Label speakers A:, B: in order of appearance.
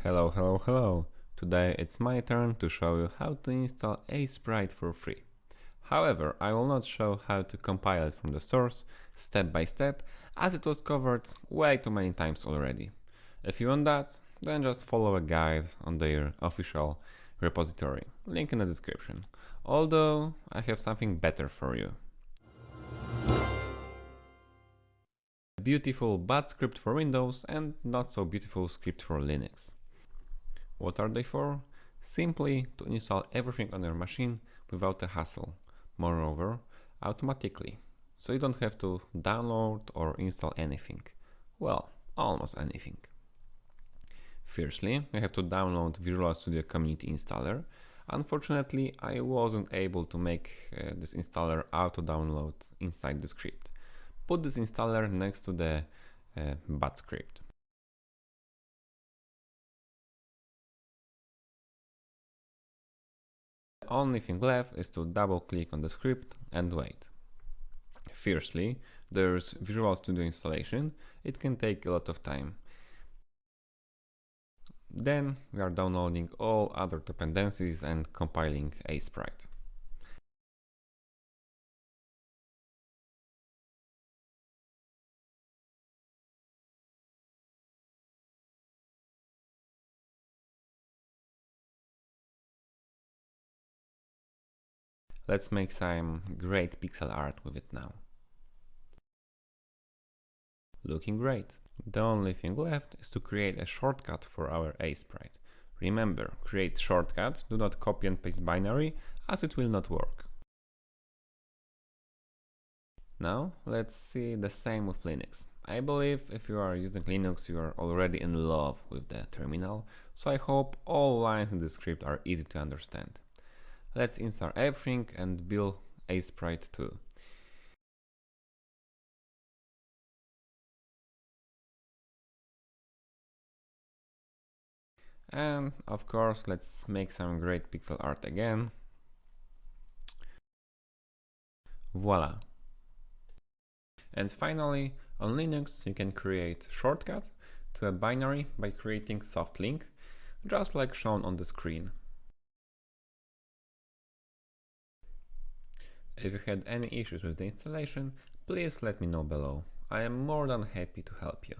A: Hello, hello, hello! Today it's my turn to show you how to install Aseprite for free. However, I will not show how to compile it from the source, step by step, as it was covered way too many times already. If you want that, then just follow a guide on their official repository, link in the description. Although, I have something better for you. A beautiful bad script for Windows and not so beautiful script for Linux. What are they for? Simply to install everything on your machine without a hassle. Moreover, automatically, so you don't have to download or install anything. Well, almost anything. Firstly, you have to download Visual Studio Community Installer. Unfortunately, I wasn't able to make this installer auto-download inside the script. Put this installer next to the bat script. The only thing left is to double click on the script and wait. Firstly, there's Visual Studio installation. It can take a lot of time. Then we are downloading all other dependencies and compiling Aseprite. Let's make some great pixel art with it now. Looking great. The only thing left is to create a shortcut for our Aseprite. Remember, create shortcut, do not copy and paste binary, as it will not work. Now let's see the same with Linux. I believe if you are using Linux, you are already in love with the terminal, so I hope all lines in the script are easy to understand. Let's install everything and build Aseprite too. And of course, let's make some great pixel art again. Voila! And finally, on Linux, you can create shortcut to a binary by creating soft link, just like shown on the screen. If you had any issues with the installation, please let me know below. I am more than happy to help you.